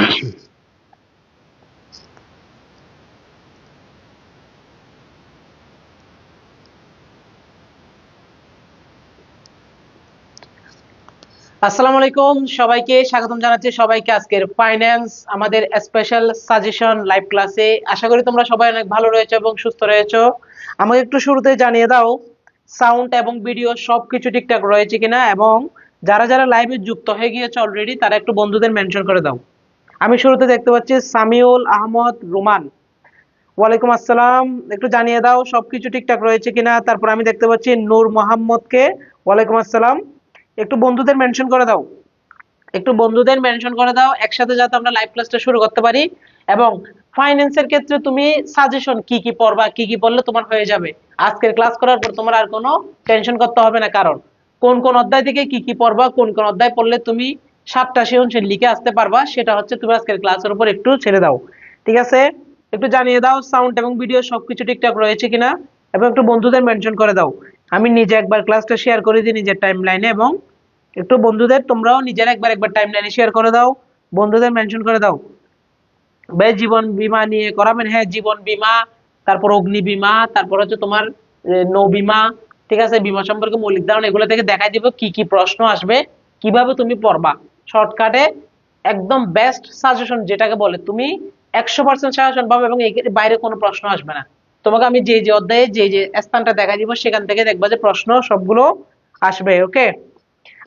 আসসালামু আলাইকুম, সবাইকে স্বাগতম জানাচ্ছি সবাইকে আজকের ফাইন্যান্স আমাদের স্পেশাল সাজেশন লাইভ ক্লাসে। আশা করি তোমরা সবাই অনেক ভালো রয়েছো এবং সুস্থ রয়েছো। আমাকে একটু শুরুতে জানিয়ে দাও সাউন্ড এবং ভিডিও সবকিছু ঠিকঠাক রয়েছে কিনা, এবং যারা যারা লাইভে যুক্ত হয়ে গিয়েছে অলরেডি তারা একটু বন্ধুদের মেনশন করে দাও। আমি শুরুতে দেখতে পাচ্ছি সামিউল আহমদ রুমান, ওয়ালাইকুম আসসালাম। একটু জানিয়ে দাও সবকিছু ঠিকঠাক রয়েছে কিনা। তারপর আমি দেখতে পাচ্ছি নূর মোহাম্মদকে, ওয়ালাইকুম আসসালাম। একটু বন্ধুদের মেনশন করে দাও, একটু বন্ধুদের মেনশন করে দাও, একসাথে যাতে আমরা লাইভ ক্লাসটা শুরু করতে পারি। এবং ফাইন্যান্সের ক্ষেত্রে তুমি সাজেশন কি কি পড়বা, কি কি পড়লে তোমার হয়ে যাবে, আজকের ক্লাস করার পর তোমার আর কোনো টেনশন করতে হবে না। কারণ কোন কোন অধ্যায় থেকে কি কি পড়বা, কোন কোন অধ্যায় পড়লে তুমি 7টা সৃজনশীল লিখে আসতে পারবা, সেটা হচ্ছে তুমি আজকের ক্লাসের উপর একটু ছেড়ে দাও। ঠিক আছে, একটু জানিয়ে দাও সাউন্ড এবং ভিডিও সবকিছু ঠিকঠাক রয়েছে কিনা, এবং একটু বন্ধুদের মেনশন করে দাও। আমি নিজে একবার ক্লাসটা শেয়ার করে দিই নিজের টাইম লাইনে, এবং একটু বন্ধুদের তোমরাও নিজেরা একবার একবার টাইম লাইনে শেয়ার করে দাও, বন্ধুদের মেনশন করে দাও। ভাই জীবন বীমা নিয়ে করাবেন? হ্যাঁ, জীবন বীমা, তারপর অগ্নি বীমা, তারপর হচ্ছে তোমার নৌ বীমা। ঠিক আছে, বীমা সম্পর্কে মৌলিক ধারণা এগুলো থেকে দেখাই দিব কি কি প্রশ্ন আসবে, কিভাবে তুমি পড়বা শর্টকাটে। একদম বেস্ট সাজেশন যেটাকে বলে, তুমি 100% সাজেশন পাবে এবং এর বাইরে কোনো প্রশ্ন আসবে না। তোমাকে আমি যে যে অধ্যায়ে যে যে স্থানটা দেখাই দিব সেখান থেকে দেখবা যে প্রশ্ন সবগুলো আসবে। ওকে,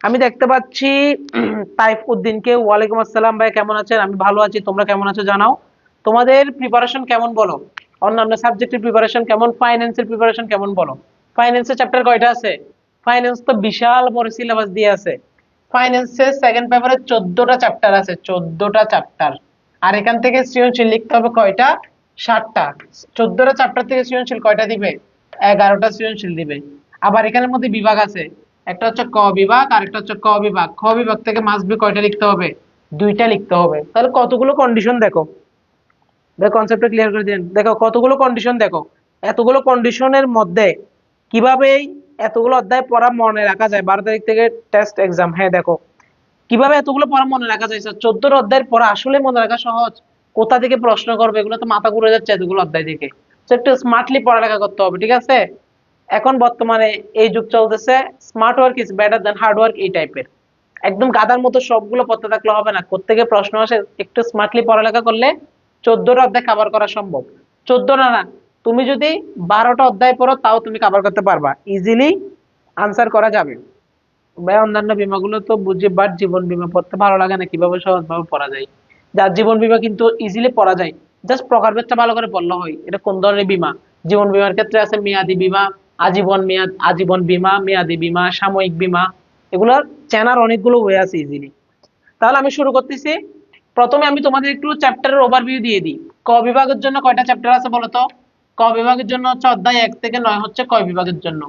আমি দেখতে পাচ্ছি তাইফ উদ্দিনকে, ওয়ালাইকুম আসসালাম ভাই, কেমন আছেন? আমি ভালো আছি, তোমরা কেমন আছো জানাও। তোমাদের প্রিপারেশন কেমন বলো, অন্যান্য সাবজেক্টের প্রিপারেশন কেমন, ফাইন্যান্সের প্রিপারেশন কেমন বলো। ফাইন্যান্সের চ্যাপ্টার কয়টা আছে? ফাইন্যান্স তো বিশাল বড় সিলেবাস দিয়ে আছে। ফাইন্যান্সের সেকেন্ড পেপারে 14টা চ্যাপ্টার আছে, 14টা চ্যাপ্টার। আর এখান থেকে সৃজনশীল লিখতে হবে কয়টা? 7টা। 14টা চ্যাপ্টার থেকে সৃজনশীল কয়টা দিবে? 11টা সৃজনশীল দিবে। আবার এখানের মধ্যে বিভাগ আছে, একটা হচ্ছে ক বিভাগ আর একটা হচ্ছে ক বিভাগ। খ বিভাগ থেকে মাস্ট বি কয়টা লিখতে হবে? 2টা লিখতে হবে। তাহলে কতগুলো কন্ডিশন দেখো, দেখো কনসেপ্টটা ক্লিয়ার করে দিন। দেখো কতগুলো কন্ডিশন, দেখো এতগুলো কন্ডিশনের মধ্যে কিভাবে এই এতগুলো অধ্যায় পড়া মনে রাখা যায়। 12 তারিখ থেকে টেস্ট এক্সাম। হ্যাঁ দেখো কিভাবে এতগুলো পড়া মনে রাখা যায়। 14 অধ্যায়ের পড়া আসলে মনে রাখা সহজ? কোথা থেকে প্রশ্ন করবে এগুলো তো মাথা ঘুরে যাচ্ছে এতগুলো অধ্যায় থেকে। তো একটু স্মার্টলি পড়ালেখা করতে হবে। ঠিক আছে, এখন বর্তমানে এই যুগ চলতেছে smart work is better than hard work, এই টাইপের। একদম গাদার মতো সবগুলো পড়তে থাকলে হবে না, কোত্থেকে প্রশ্ন আসে একটু স্মার্টলি পড়ালেখা করলে 14টা অধ্যায় কভার করা সম্ভব। 14 না না, তুমি যদি 12টা অধ্যায় পড়ো তাও তুমি কভার করতে পারবা, ইজিলি আনসার করা যাবে। ভাই অন্যান্য বীমাগুলো তো বুঝি, বাট জীবন বীমা পড়তে ভালো লাগে না, কিভাবে সহজভাবে পড়া যায়। যার জীবন বীমা কিন্তু ইজিলি পড়া যায়, জাস্ট প্রকারভেদটা ভালো করে পড়লে হয়। এটা কোন ধরনের বীমা? জীবন বীমার ক্ষেত্রে আছে মেয়াদি বীমা, আজীবন মেয়াদ, আজীবন বীমা, মেয়াদি বীমা, সাময়িক বীমা। এগুলোর চেনার অনেকগুলো ওয়ে আছে ইজিলি। তাহলে আমি শুরু করতেছি। প্রথমে আমি তোমাদের একটু চ্যাপ্টারের ওভারভিউ দিয়ে দিই। ক বিভাগের জন্য কয়টা চ্যাপ্টার আছে বলো তো? ক বিভাগের জন্য হচ্ছে অধ্যায় 1 থেকে 9 হচ্ছে ক বিভাগের জন্য।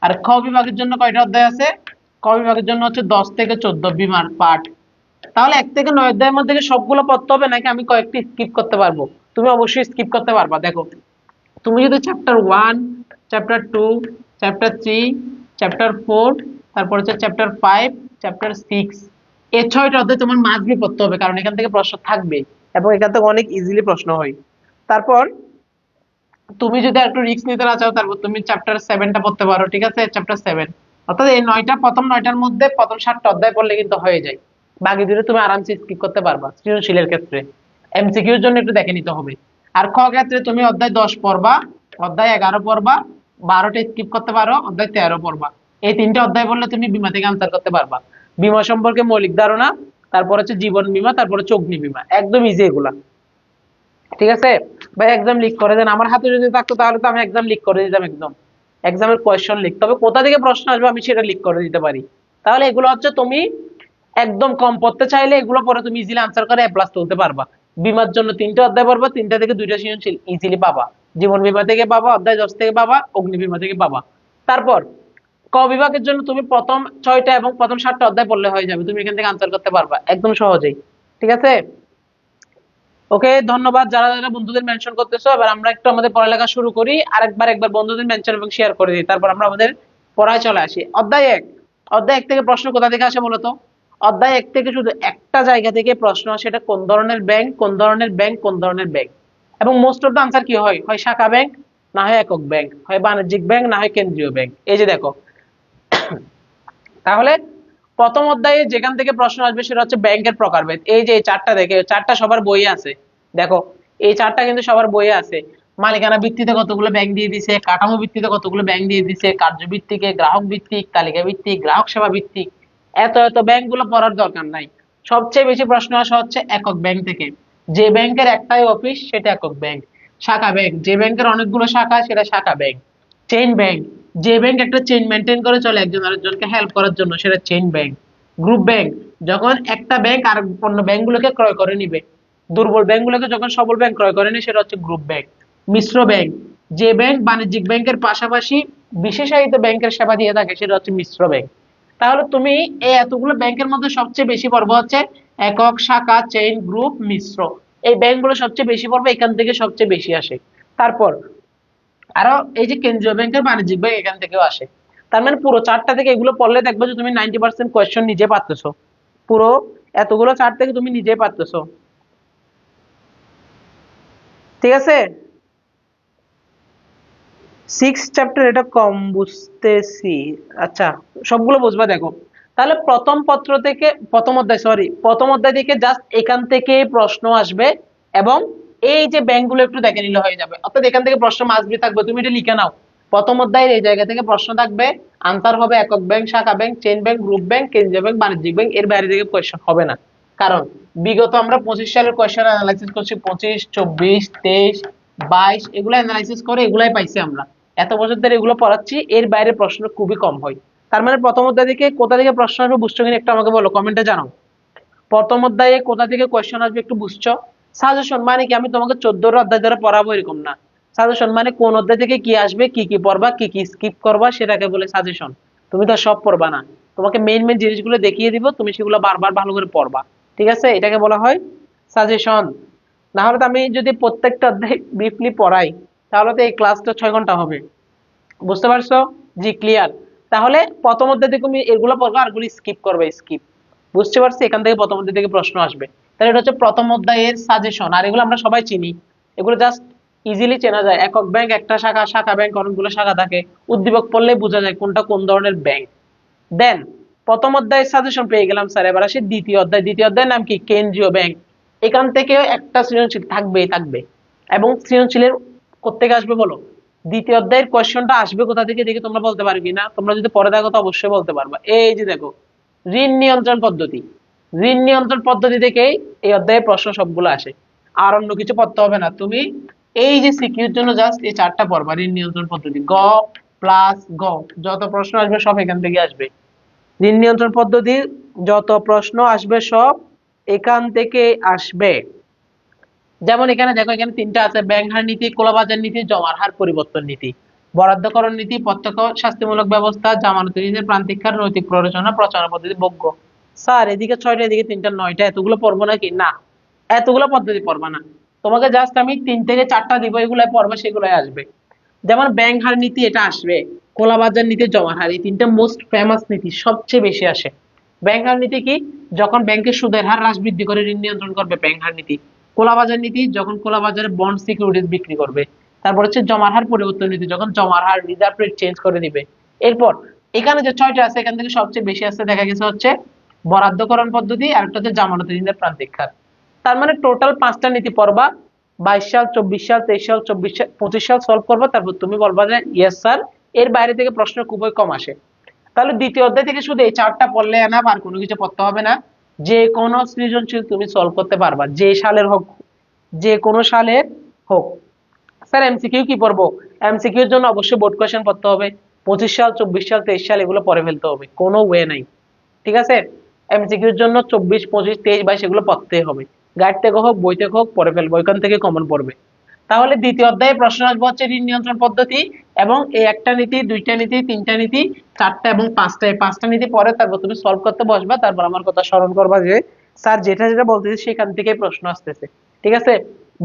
আর খ বিভাগের জন্য কয়টা অধ্যায় আছে? ক বিভাগের জন্য হচ্ছে 10 থেকে 14 বীমার পার্ট। তাহলে 1 থেকে 9 অধ্যায়ের মধ্যে কি সবগুলো পড়তে হবে নাকি আমি কয়েকটি স্কিপ করতে পারবো? তুমি অবশ্যই স্কিপ করতে পারবা। দেখো তুমি যদি চ্যাপ্টার 1, চ্যাপ্টার 2, চ্যাপ্টার 3, চ্যাপ্টার 4, তারপর হচ্ছে চ্যাপ্টার 5, চ্যাপ্টার 6, এই 6টা অধ্যায় তোমার মাস্ট বি পড়তে হবে, কারণ এখান থেকে প্রশ্ন থাকবে এবং এখান থেকে অনেক ইজিলি প্রশ্ন হয়। তারপর তুমি যদি একটু রিস্ক নিতে না চাও তারপর তুমি চ্যাপ্টার 7টা পড়তে পারো। ঠিক আছে, চ্যাপ্টার 7, অর্থাৎ এই 9টা, প্রথম 9টার মধ্যে প্রথম 7টা অধ্যায় পড়লে কিন্তু হয়ে যায়। বাকি দুটো তুমি আরামসে স্কিপ করতে পারবা সৃজনশীলের ক্ষেত্রে। এমসিকিউর জন্য একটু দেখে নিতে হবে। আর খ ক্ষেত্রে তুমি অধ্যায় 10 পড়বা, অধ্যায় 11 পড়বা, 12টা স্কিপ করতে পারো, অধ্যায় 13 পড়বা। এই 3টে অধ্যায় পড়লে তুমি বীমা থেকে আনসার করতে পারবা। বীমা সম্পর্কে মৌলিক ধারণা, তারপর হচ্ছে জীবন বীমা, তারপর হচ্ছে অগ্নি বীমা, একদম ইজি এগুলা। ঠিক আছে ভাই, এক্সাম লিক করে দেন। আমার হাতে যদি থাকতো তাহলে তো আমি এক্সাম লিক করে দিতাম একদম। এক্সামের কোয়েশ্চন লিখ, তবে কোথা থেকে প্রশ্ন আসবে আমি সেটা লিক করে দিতে পারি। তাহলে এগুলো হচ্ছে তুমি একদম কম পড়তে চাইলে এগুলো পরে তুমি ইজিলি আনসার করে এ প্লাস তুলতে পারবা। বীমার জন্য 3টে অধ্যায় পড়বা, 3টা থেকে 2টা সৃজনশীল ইজিলি পাবা। জীবন বীমা থেকে পাবা, অধ্যায় 10 থেকে পাবা, অগ্নি বীমা থেকে পাবা। তারপর ক বিভাগের জন্য তুমি প্রথম 6টা এবং প্রথম 7টা অধ্যায় পড়লে হয়ে যাবে, তুমি এখান থেকে আনসার করতে পারবা একদম সহজেই। ঠিক আছে, ওকে, ধন্যবাদ যারা যারা বন্ধুদের মেনশন করতেছো। এবার আমরা একটু আমাদের পড়ালেখা শুরু করি, একবার বন্ধুদের মেনশন এবং শেয়ার করে দিই, তারপর আমরা আমাদের পড়ায় চলে আসি। অধ্যায় 1, অধ্যায় 1 থেকে প্রশ্ন কোথা থেকে আসে বলতো? অধ্যায় 1 থেকে শুধু একটা জায়গা থেকে প্রশ্ন আসে, এটা কোন ধরনের ব্যাংক, কোন ধরনের ব্যাংক, কোন ধরনের ব্যাংক। এবং মোস্ট অফ দ্য আনসার কি হয়, হয় শাখা ব্যাংক, না হয় একক ব্যাংক, হয় বাণিজ্যিক ব্যাংক, না হয় কেন্দ্রীয় ব্যাংক। এই যে দেখো, তাহলে প্রথম অধ্যায়ে যেখান থেকে প্রশ্ন আসবে সেটা হচ্ছে ব্যাংকের প্রকারভেদ। এই যে এই চারটা দেখে, চারটা সবার বইয়ে আছে। দেখো এই চারটা কিন্তু সবার বইয়ে আছে। মালিকানা ভিত্তিতে কতগুলো ব্যাংক দিয়ে দিছে, কাঠামো ভিত্তিতে কতগুলো ব্যাংক দিয়ে দিছে, কার্য ভিত্তিকে, গ্রাহক ভিত্তিক, তালিকা ভিত্তিক, গ্রাহক সেবা ভিত্তিক। এত এত ব্যাংক গুলো পড়ার দরকার নাই। সবচেয়ে বেশি প্রশ্ন আসা হচ্ছে একক ব্যাংক থেকে। যে ব্যাংকের একটাই অফিস সেটা একক ব্যাংক। শাখা ব্যাংক, যে ব্যাংকের অনেকগুলো শাখা সেটা শাখা ব্যাংক। চেইন ব্যাংক, যে ব্যাংক একটা চেইন মেনটেন করে চলে একজন আরেকজনকে হেল্প করার জন্য, সেটা চেইন ব্যাংক। গ্রুপ ব্যাংক, যখন একটা ব্যাংক আর অন্য ব্যাংকগুলোকে ক্রয় করে নিবে, দুর্বল ব্যাংকগুলোকে যখন সবল ব্যাংক ক্রয় করে নেয়, সেটা হচ্ছে গ্রুপ ব্যাংক। মিশ্র ব্যাংক, যে ব্যাংক বাণিজ্যিক ব্যাংকের পাশাপাশি বিশেষায়িত ব্যাংকের সেবা দিয়ে থাকে, সেটা হচ্ছে মিশ্র ব্যাংক। তাহলে তুমি এই এতগুলো ব্যাংকের মধ্যে সবচেয়ে বেশি পড়বে হচ্ছে একক, শাখা, চেইন, গ্রুপ, মিশ্র। এই ব্যাংকগুলো সবচেয়ে বেশি পড়বে, এখান থেকে সবচেয়ে বেশি আসে। তারপর আরো এই যে কেন্দ্রীয় ব্যাংকের বাণিজ্যিক ব্যাংক, এখান থেকেও আসে। তার মানে পুরো চারটা থেকে এগুলো পড়লে দেখবে যে তুমি 90% কোয়েশ্চেন নিজে পারতেছো। পুরো এতগুলো চার থেকে তুমি নিজে পারতেছো। ঠিক আছে, 6 চ্যাপ্টার এটা কম বুঝতেছি। আচ্ছা, সবগুলো বুঝবা দেখো। তাহলে প্রথম পত্র থেকে, প্রথম অধ্যায় থেকে জাস্ট এখান থেকে প্রশ্ন আসবে। এবং এই যে ব্যাংকগুলো একটু দেখে নিলে হয়ে যাবে। অর্থাৎ এখান থেকে প্রশ্ন মাসবি থাকবে, তুমি এটা লিখে নাও। প্রথম অধ্যায়ের এই জায়গা থেকে প্রশ্ন থাকবে, আনসার হবে একক ব্যাংক, শাখা bank, chain bank, group bank, কেন্দ্রীয় ব্যাংক, বাণিজ্যিক ব্যাংক। এর বাইরে থেকে কোয়েশ্চেন হবে না। কারণ বিগত আমরা 25 সালের কোয়েশ্চেন অ্যানালাইসিস করছি, 25, 24, 23, 22, এগুলো অ্যানালাইসিস করে এগুলাই পাইছি আমরা। এত বছর ধরে এগুলো পড়াচ্ছি, এর বাইরে প্রশ্ন খুবই কম হয়। তার মানে প্রথম অধ্যায় থেকে কোথা থেকে প্রশ্ন আসবে বুঝছো কিনা একটু আমাকে বলো, কমেন্টে জানাও। প্রথম অধ্যায়ে কোথা থেকে কোয়েশ্চেন আসবে একটু বুঝছো? সাজেশন মানে কি, আমি তোমাকে 14 অধ্যায় ধরে পড়াবো এরকম না। সাজেশন মানে কোন অধ্যায় থেকে কি আসবে, কি কি পড়বা, কি কি স্কিপ করবা, সেটাকে বলে সাজেশন। তুমি তো সব পড়বা না, তোমাকে মেইন মেইন জিনিসগুলো দেখিয়ে দিব, তুমি সেগুলো বারবার ভালো করে পড়বা। ঠিক আছে, এটাকে বলা হয় সাজেশন। না হলে তো আমি যদি প্রত্যেকটা অধ্যায় ব্রিফলি পড়াই, তাহলে তো এই ক্লাসটা 6 ঘন্টা হবে। বুঝতে পারছো? জি, ক্লিয়ার। তাহলে প্রথম অধ্যায় থেকে তুমি এগুলো পড়বা, আর গুলো স্কিপ করবে, স্কিপ। বুঝতে পারছি, এখান থেকে প্রথম অধ্যায় থেকে প্রশ্ন আসবে। তাহলে এটা হচ্ছে প্রথম অধ্যায়ের সাজেশন। আর এগুলো আমরা সবাই চিনি, এগুলো জাস্ট ইজিলি চেনা যায়। একক ব্যাংক একটা শাখা, শাখা ব্যাংক অনেকগুলো শাখা থাকে, উদ্দীপক পড়লে বোঝা যায় কোনটা কোন ধরনের ব্যাংক। দেন প্রথম অধ্যায়ের সাজেশন পেয়ে গেলাম স্যার, এবার আসি দ্বিতীয় অধ্যায়। দ্বিতীয় অধ্যায়ের নাম কি, কেন্দ্রীয় ব্যাংক। এখান থেকে একটা সৃজনশীল থাকবেই থাকবে। এবং সৃজনশীলের কোত্থেকে আসবে বলো? দ্বিতীয় অধ্যায়ের কোয়েশ্চনটা আসবে কোথা থেকে দেখে তোমরা বলতে পারবে কিনা? তোমরা যদি পরে দেখো তো অবশ্যই বলতে পারবা। এই যে দেখো, ঋণ নিয়ন্ত্রণ পদ্ধতি। ঋণ নিয়ন্ত্রণ পদ্ধতি থেকেই এই অধ্যায়ের প্রশ্ন সবগুলো আসে। আর অন্য কিছু পড়তে হবে না। তুমি এই যে সিকিউর জন্য জাস্ট এই চারটা পড়বা, ঋণ নিয়ন্ত্রণ পদ্ধতি, গ প্লাস গ। যত প্রশ্ন আসবে সব এখান থেকে আসবে। ঋণ নিয়ন্ত্রণ পদ্ধতির যত প্রশ্ন আসবে সব এখান থেকে আসবে। যেমন এখানে দেখো, এখানে তিনটা আছে, ব্যাংক হার নীতি, খোলাবাজার নীতি, জমার হার পরিবর্তন নীতি, বরাদ্দকরণ নীতি, প্রত্যক্ষ শাস্তিমূলক ব্যবস্থা, জামানত নীতির প্রান্তিক হার, নৈতিক প্ররোচনা, প্রচারণা পদ্ধতি, ভোগ্য। স্যার এদিকে 6টা, এদিকে 3টা, 9টা, এতগুলো পড়বো নাকি? না, এতগুলো পদ্ধতি পড়বা না। তোমাকে জাস্ট আমি 3 থেকে 4টা দিব, এগুলাই পড়বা, সেগুলাই আসবে। যেমন ব্যাংক হার নীতি, এটা আসবে। খোলাবাজার নীতি, জমার হার, এই তিনটা মোস্ট ফেমাস নীতি, সবচেয়ে বেশি আসে। ব্যাংক হার নীতি কি, যখন ব্যাংকের সুদের হার হ্রাস বৃদ্ধি করে ঋণ নিয়ন্ত্রণ করবে, ব্যাংক হার নীতি। খোলাবাজার নীতি, যখন খোলাবাজারে বন্ড সিকিউরিটিজ বিক্রি করবে। তারপর হচ্ছে জমার হার পরিবর্তন নীতি, যখন জমার হার রিজার্ভ রেট চেঞ্জ করে দিবে। এরপর এখানে যে 6টা আছে, এখান থেকে সবচেয়ে বেশি আসতে দেখা গেছে হচ্ছে বরাদ্দকরণ পদ্ধতি, আর একটা হচ্ছে জামানত ঋণের প্রান্তিক হার। তার মানে টোটাল 5টা নীতি পড়বা। 22 সাল, 24 সাল, 23 সাল, 24 সাল, 25 সাল সলভ করবা, তারপর তুমি বলবা যে ইয়েস স্যার। এর বাইরে থেকে প্রশ্ন খুবই কম আসে। তাহলে দ্বিতীয় অধ্যায় থেকে শুধু এই চারটা পড়লে না, আর কোনো কিছু পড়তে হবে না। যে কোনো সৃজনশীল তুমি সলভ করতে পারবা, যে সালের হোক, যে কোনো সালের হোক। স্যার এমসিকিউ কি পড়বো? এমসিকিউ এর জন্য অবশ্যই বোর্ড কোয়েশ্চেন পড়তে হবে। 25 সাল, 24 সাল, 23 সাল এগুলো পড়ে ফেলতে হবে, কোনো ওয়ে নাই। ঠিক আছে, এমসিকিউ এর জন্য 24, 25, 23, 22 এগুলো পড়তেই হবে। গাইড থেকে হোক, বই থেকে হোক পড়ে ফেলবো, ওইখান থেকে কমন পড়বে। তাহলে দ্বিতীয় অধ্যায়ে প্রশ্ন আসবে হচ্ছে ঋণ নিয়ন্ত্রণ পদ্ধতি। এবং এই একটা নীতি, দুইটা নীতি, তিনটা নীতি, চারটা এবং পাঁচটা, এই 5টা নীতি পরে তারপর তুমি সলভ করতে বসবা। তারপর আমার কথা স্মরণ করবা যে স্যার যেটা যেটা বলতেছি সেখান থেকেই প্রশ্ন আসতেছে। ঠিক আছে,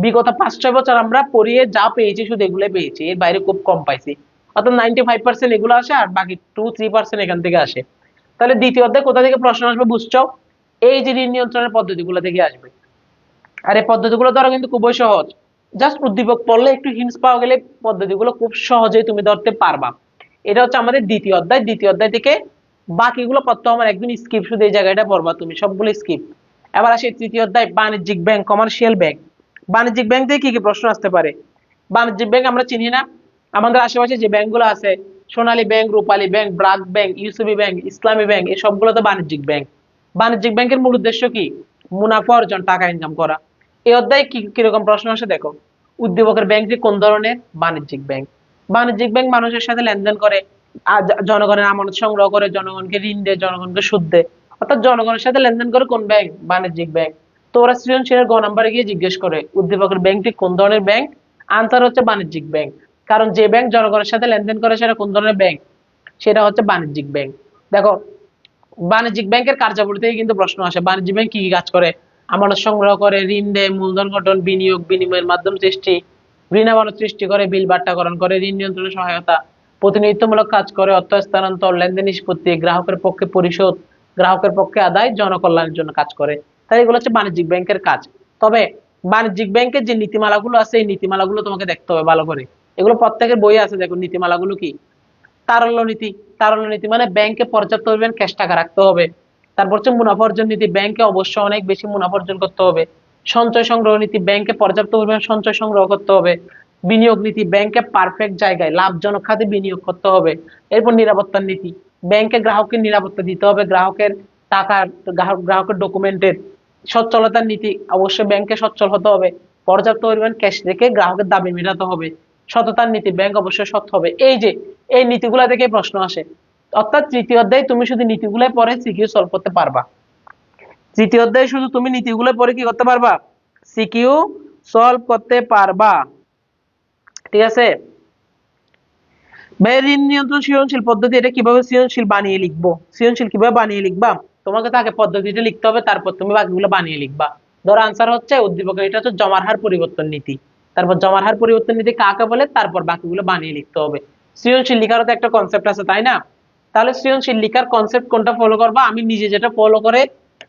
বিগত 5-6 বছর আমরা পড়িয়ে যা পেয়েছি শুধু এগুলো পেয়েছি, এর বাইরে খুব কম পাইছি। অর্থাৎ 95% এগুলো আসে, আর বাকি 2-3% এখান থেকে আসে। তাহলে দ্বিতীয় অধ্যায় কোথা থেকে প্রশ্ন আসবে বুঝছো? এই যে ঋণ নিয়ন্ত্রণের পদ্ধতিগুলো থেকে আসবে। আর এই পদ্ধতিগুলো ধরা কিন্তু খুবই সহজ, জাস্ট উদ্দীপক পড়লে একটু হিন্টস পাওয়া গেলে পদ্ধতিগুলো খুব সহজেই তুমি ধরতে পারবা। এটা হচ্ছে আমাদের দ্বিতীয় অধ্যায় থেকে বাকিগুলো পড়তে আমার একদম স্কিপ, শুধু এই জায়গাটা পড়বা তুমি, সবগুলো স্কিপ। এবার আসি তৃতীয় অধ্যায়, বাণিজ্যিক ব্যাংক, কমার্শিয়াল ব্যাংক। বাণিজ্যিক ব্যাংক থেকে কি কি প্রশ্ন আসতে পারে? বাণিজ্যিক ব্যাংক আমরা চিনি না, আমাদের আশেপাশে যে ব্যাংকগুলো আছে, Sonali bank, Rupali bank, BRAC bank, UCB bank, Islami bank, এই সবগুলো তো বাণিজ্যিক ব্যাংক। বাণিজ্যিক ব্যাংকের মূল উদ্দেশ্য কি? মুনাফা অর্জন, টাকা ইনকাম করা। এই অধ্যায়ে কি কিরকম প্রশ্ন আসে দেখো। উদ্দীপকের ব্যাংকটি কোন ধরনের? বাণিজ্যিক ব্যাংক। বাণিজ্যিক ব্যাংক মানুষের সাথে লেনদেন করে, জনগণের আমানত সংগ্রহ করে, জনগণকে ঋণ দেয়, জনগণকে সুদ দেয়, অর্থাৎ জনগণের সাথে লেনদেন করে কোন ব্যাংক? বাণিজ্যিক ব্যাংক। তো ওরা সৃজনশীলের গ নাম্বারে গিয়ে জিজ্ঞেস করে উদ্দীপকের ব্যাংকটি কোন ধরনের ব্যাংক? আনসার হচ্ছে বাণিজ্যিক ব্যাংক। কারণ যে ব্যাংক জনগণের সাথে লেনদেন করে সেটা কোন ধরনের ব্যাংক? সেটা হচ্ছে বাণিজ্যিক ব্যাংক। দেখো, বাণিজ্যিক ব্যাংকের কার্যাবলী থেকে কিন্তু প্রশ্ন আসে। বাণিজ্যিক ব্যাংক কি কি কাজ করে? আমানত সংগ্রহ করে, ঋণ দেয়, মূলধন গঠন, বিনিয়োগ, বিনিময়ের মাধ্যম সৃষ্টি, ঋণ আমানত সৃষ্টি করে, বিল বাট্টাকরণ করে, ঋণ নিয়ন্ত্রণে সহায়তা, প্রতিনিধিত্বমূলক কাজ করে, অর্থ স্থানান্তর, লেনদেন নিষ্পত্তি, গ্রাহকের পক্ষে পরিশোধ, গ্রাহকের পক্ষে আদায়, জনকল্যাণের জন্য কাজ করে। তাই এগুলো হচ্ছে বাণিজ্যিক ব্যাংকের কাজ। তবে বাণিজ্যিক ব্যাংকের যে নীতিমালাগুলো আছে, এই নীতিমালাগুলো তোমাকে দেখতে হবে ভালো করে। এগুলো প্রত্যেকের বই আছে, দেখো নীতিমালাগুলো কি। তারল্য নীতি, তারল্য নীতি মানে ব্যাংকে পর্যাপ্ত পরিমাণ ক্যাশ টাকা রাখতে হবে। তারপর হচ্ছে মুনাফা অর্জন নীতি, ব্যাংকে অবশ্যই অনেক বেশি মুনাফা অর্জন করতে হবে। সঞ্চয় সংগ্রহ নীতি, ব্যাংকে পর্যাপ্ত পরিমাণ সঞ্চয় সংগ্রহ করতে হবে। বিনিয়োগ নীতি, ব্যাংকে পারফেক্ট জায়গায় লাভজনক খাতে বিনিয়োগ করতে হবে। এরপর নিরাপত্তার নীতি, ব্যাংকে গ্রাহকের নিরাপত্তা দিতে হবে, গ্রাহকের টাকার, গ্রাহকের ডকুমেন্টের। সচ্ছলতার নীতি, অবশ্যই ব্যাংকে সচ্ছল হতে হবে, পর্যাপ্ত পরিমাণ ক্যাশ রেখে গ্রাহকের দাবি মেটাতে হবে। সততার নীতি, ব্যাংক অবশ্যই সৎ হবে। এই যে এই নীতিগুলা থেকে প্রশ্ন আসে, অর্থাৎ তৃতীয় অধ্যায়ে তুমি শুধু নীতিগুলো পড়ে সিকিউ সলভ করতে পারবা। তৃতীয় অধ্যায়ে শুধু তুমি নীতিগুলো পড়ে কি করতে পারবা? সিকিউ সলভ করতে পারবা। ঠিক আছে? ভাই, ঋণ নিয়ন্ত্রণ সৃজনশীল পদ্ধতি, এটা কিভাবে সৃজনশীল বানিয়ে লিখবো? সৃজনশীল কিভাবে বানিয়ে লিখবা? তোমাকে তো আগে পদ্ধতিটা লিখতে হবে, তারপর তুমি বাকিগুলো বানিয়ে লিখবা। ধরো আনসার হচ্ছে উদ্দীপকের, এটা হচ্ছে জমার হার পরিবর্তন নীতি। তারপর জমার হার পরিবর্তন নীতি কাকে বলে, তারপর বাকিগুলো বানিয়ে লিখতে হবে। সৃজনশীল লিখারও তো একটা কনসেপ্ট আছে, তাই না? তাহলে সৃজনশীল লিখার কনসেপ্ট কোনটা ফলো করবা? আমি নিজে যেটা ফলো করে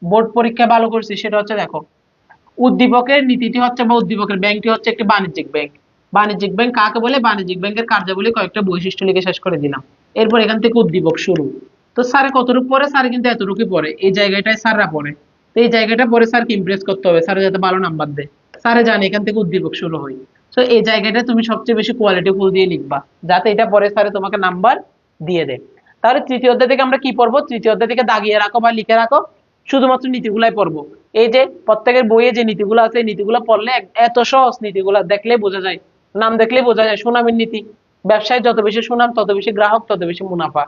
বোর্ড পরীক্ষায় ভালো করছি সেটা হচ্ছে, দেখো, উদ্দীপকের নীতিটি হচ্ছে বা উদ্দীপকের ব্যাংকটি হচ্ছে একটি বাণিজ্যিক ব্যাংক। বাণিজ্যিক ব্যাংক কাকে বলে? বাণিজ্যিক ব্যাংকের কার্যাবলী কয়েকটা বৈশিষ্ট্য লিখে শেষ করে দিলাম। এরপর এখান থেকে উদ্দীপক শুরু। তো স্যার কতটুকু পরে? স্যার কিন্তু এতটুকু পরে, এই জায়গাটায় স্যাররা পড়ে। তো এই জায়গাটা পরে স্যারকে ইমপ্রেস করতে হবে, স্যার যাতে ভালো নাম্বার দেয়। স্যারে জানে এখান থেকে উদ্দীপক শুরু হয়। তো এই জায়গাটা তুমি সবচেয়ে বেশি কোয়ালিটি ফুল দিয়ে লিখবা, যাতে এটা পরে স্যারে তোমাকে নাম্বার দিয়ে দেয়। তাহলে তৃতীয় অধ্যায় থেকে আমরা কি পড়বো? তৃতীয় অধ্যায় থেকে দাগিয়ে রাখো বা লিখে রাখো, শুধুমাত্র নীতিগুলাই পড়বো। এই যে প্রত্যেকের বইয়ে যে নীতিগুলো আছে, এই নীতিগুলো পড়লে এত সহজ, নীতিগুলো দেখলেই বোঝা যায়, নাম দেখলেই বোঝা যায়। সুনামের নীতি, ব্যবসায় যত বেশি সুনাম তত বেশি গ্রাহক, তত বেশি মুনাফা।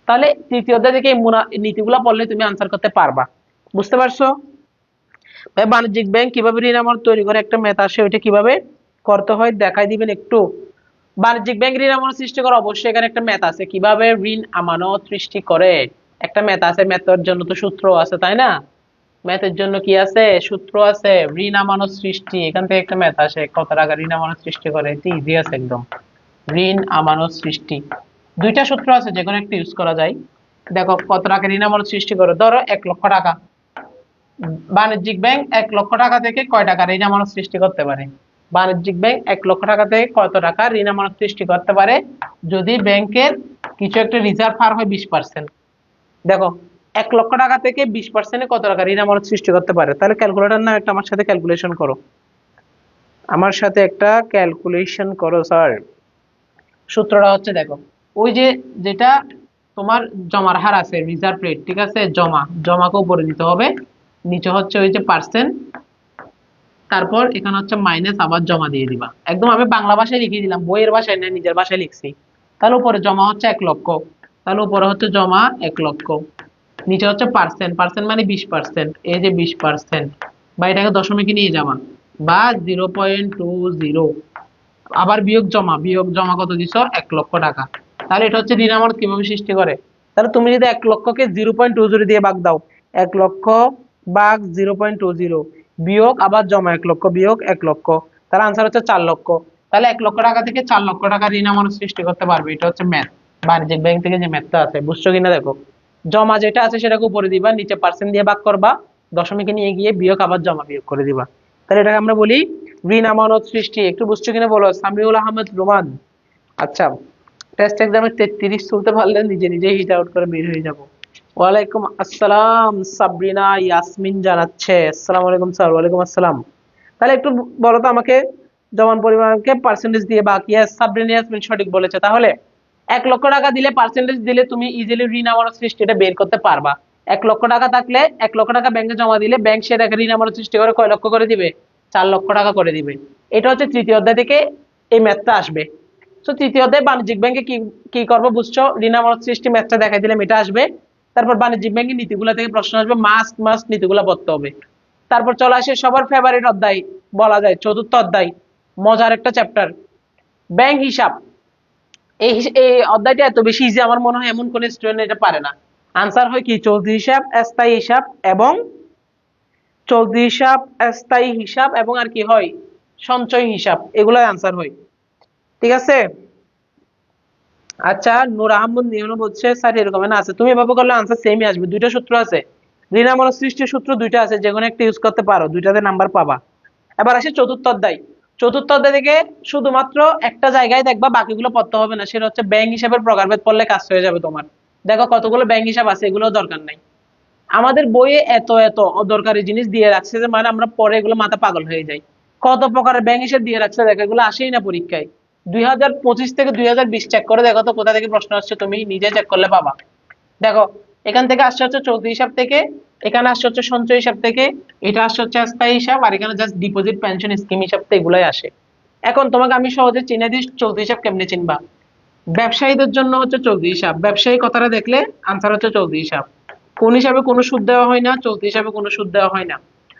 তাহলে তৃতীয় অধ্যায় থেকে এই নীতিগুলো পড়লে তুমি আনসার করতে পারবা। বুঝতে পারছো? ভাই, বাণিজ্যিক ব্যাংক কিভাবে ঋণ আমানত তৈরি করে, একটা ম্যাথ আসে, ওইটা কিভাবে করতে হয় দেখাই দিবেন একটু। বাণিজ্যিক ব্যাংক ঋণ আমানত সৃষ্টি করে, অবশ্যই এখানে একটা ম্যাথ আছে কিভাবে ঋণ আমানত সৃষ্টি করে। একটা ম্যাথ আছে, ম্যাথের জন্য তো সূত্র আছে, তাই না? ম্যাথের জন্য কি আছে? সূত্র আছে। ঋণ আমানত সৃষ্টি, এখান থেকে একটা ম্যাথ আসে, কত টাকা ঋণ আমানত সৃষ্টি করে। এটি ইজি আছে একদম। ঋণ আমানত সৃষ্টি, দুইটা সূত্র আছে, যে কোনো একটা ইউজ করা যায়। দেখো, কত টাকা ঋণ আমানত সৃষ্টি করে? ধরো 1,00,000 টাকা। বাণিজ্যিক ব্যাংক 1,00,000 টাকা থেকে কয় টাকা ঋণ আমানত সৃষ্টি করতে পারে? বাণিজ্যিক ব্যাংক 1,00,000 টাকা থেকে কত টাকা ঋণ আমানত সৃষ্টি করতে পারে, যদি ব্যাংকের কিছু একটা রিজার্ভ হার হয় 20%। দেখো, 1,00,000 টাকা থেকে 20%-এ কত টাকা ঋণ আমানত সৃষ্টি করতে পারে? তাহলে ক্যালকুলেটর না, একটা আমার সাথে ক্যালকুলেশন করো, আমার সাথে একটা ক্যালকুলেশন করো স্যার। সূত্রটা হচ্ছে, দেখো, ওই যে যেটা তোমার জমার হার আছে, রিজার্ভ রেট, ঠিক আছে, জমাকে উপরে দিতে হবে, নিচে হচ্ছে ওই যে পার্সেন্ট, তারপর এখানে হচ্ছে মাইনাস, আবার জমা দিয়ে দিবা। একদম আমি বাংলা ভাষায় লিখে দিলাম, বইয়ের ভাষায় না, নিজের ভাষায় লিখছি। তাহলে উপরে জমা হচ্ছে 1,00,000, তাহলে উপরে হচ্ছে জমা 1,00,000, নিচে হচ্ছে পার্সেন্ট, পার্সেন্ট মানে 20%, এই যে 20%, বা এটাকে দশমিকে নিয়ে যাবা, বা 0.20, আবার বিয়োগ জমা কত দিছো? 1,00,000 টাকা। তাহলে এটা হচ্ছে ঋণ আমানত কিভাবে সৃষ্টি করে। তাহলে তুমি যদি 1,00,000-কে 0.20 দিয়ে ভাগ দাও, 1,00,000 ভাগ 0.20, বিয়োগ আবার জমা 1,00,000 বিয়োগ 1,00,000, তাহলে আনসার হচ্ছে 4,00,000। তাহলে 1,00,000 টাকা থেকে 4,00,000 টাকা ঋণ আমানত সৃষ্টি করতে পারবে। এটা হচ্ছে ম্যাথ, বাণিজ্যিক ব্যাংক থেকে যে ম্যাথটা আছে, বুঝছো কিনা দেখো। জমা যেটা আছে সেটাকে উপরে দিবা, নিচে পার্সেন্ট দিয়ে ভাগ করবা, দশমিকে নিয়ে গিয়ে বিয়োগ আবার জমা বিয়োগ করে দিবা। তাহলে এটাকে আমরা বলি ঋণ আমানত সৃষ্টি। একটু বুঝছো কিনা বলো সামিউল আহমেদ রোমান। আচ্ছা, টেস্ট এক্সামে 33 তুলতে পারলে নিজে নিজে হিট আউট করে বের হয়ে যাব। ওয়ালাইকুম আসসালাম সাবরিনা ইয়াসমিন জানাচ্ছে। আসসালামু আলাইকুম স্যার। ওয়ালাইকুম আসসালাম। তাহলে একটু বলো তো আমাকে জমান পরিমাণকে পার্সেন্টেজ দিয়ে বাকি। সাবরিনা ইয়াসমিন সঠিক বলেছে। তাহলে 1 লক্ষ টাকা দিলে পার্সেন্টেজ দিলে তুমি ইজিলি ঋণ আমানত সৃষ্টিটা বের করতে পারবা। 1 লক্ষ টাকা থাকলে 1 লক্ষ টাকা ব্যাংকে জমা দিলে ব্যাংক সেটাকে ঋণ আমানত সৃষ্টি করে কয় লক্ষ করে দিবে? 4 লক্ষ টাকা করে দিবে। এটা হচ্ছে তৃতীয় অধ্যায় থেকে এই ম্যাথটা আসবে। তো তৃতীয় অধ্যায় বাণিজ্যিক ব্যাংকে কি কি করবো বুঝছো? ঋণ আমানত সৃষ্টি ম্যাথটা দেখাই দিলাম, এটা আসবে। তারপর বাণিজ্যিক ব্যাংকের নীতিগুলা থেকে প্রশ্ন আসবে, মাস্ট মাস্ট নীতিগুলা পড়তে হবে। তারপর চলে আসে সবার ফেভারিট অধ্যায় বলা যায়, চতুর্থ অধ্যায়, মজার একটা চ্যাপ্টার, ব্যাংক হিসাব। এই অধ্যায়টা এত বেশি ইজি, আমার মনে হয় এমন কোন স্টুডেন্ট এটা পারে না। আনসার হয় কি চলতি হিসাব, স্থায়ী হিসাব এবং চলতি হিসাব, স্থায়ী হিসাব এবং আর কি হয় সঞ্চয় হিসাব, এগুলাই আনসার হয়। ঠিক আছে। আচ্ছা, নূর আহমদ নিয়ম বলছে স্যার এরকম না আছে, তুমি এভাবে করলে আনসার সেমই আসবে। দুইটা সূত্র আছে, ঋণ আমানত সৃষ্টির সূত্র দুইটা আছে, যে কোনো একটা ইউজ করতে পারো, দুইটাতে নাম্বার পাবা। এবার আসে চতুর্থ অধ্যায়। চতুর্থ অধ্যায় থেকে শুধুমাত্র একটা জায়গায় দেখবা, বাকিগুলো পড়তে হবে না, সেটা হচ্ছে ব্যাংক হিসাবের প্রকারভেদ পড়লে কাজ হয়ে যাবে তোমার। দেখো কতগুলো ব্যাংক হিসাব আছে, এগুলো দরকার নাই। আমাদের বইয়ে এত এত অদরকারি জিনিস দিয়ে রাখছে যে মানে আমরা পরে এগুলো মাথা পাগল হয়ে যাই। কত প্রকারের ব্যাংক হিসাব দিয়ে রাখছে দেখো, এগুলো আসেই না পরীক্ষায়। 2025 থেকে 2020 চেক করে দেখো তো কোথা থেকে প্রশ্ন আসছে, তুমি নিজে চেক করলে পাবা। দেখো এখান থেকে আসছে হচ্ছে চলতি হিসাব থেকে, এখানে আসছে হচ্ছে সঞ্চয় হিসাব থেকে, এটা আসছে হচ্ছে স্থায়ী হিসাব, আর এখানে জাস্ট ডিপোজিট পেনশন স্কিম হিসাব থেকে এগুলাই আসে। এখন তোমাকে আমি সহজে চিনে দিই চলতি হিসাব কেমনে চিনবা। ব্যবসায়ীদের জন্য হচ্ছে চলতি হিসাব, ব্যবসায়ী কথাটা দেখলে আনসার হচ্ছে চলতি হিসাব। কোন হিসাবে কোনো সুদ দেওয়া হয় না, চলতি হিসাবে কোনো সুদ দেওয়া হয় না।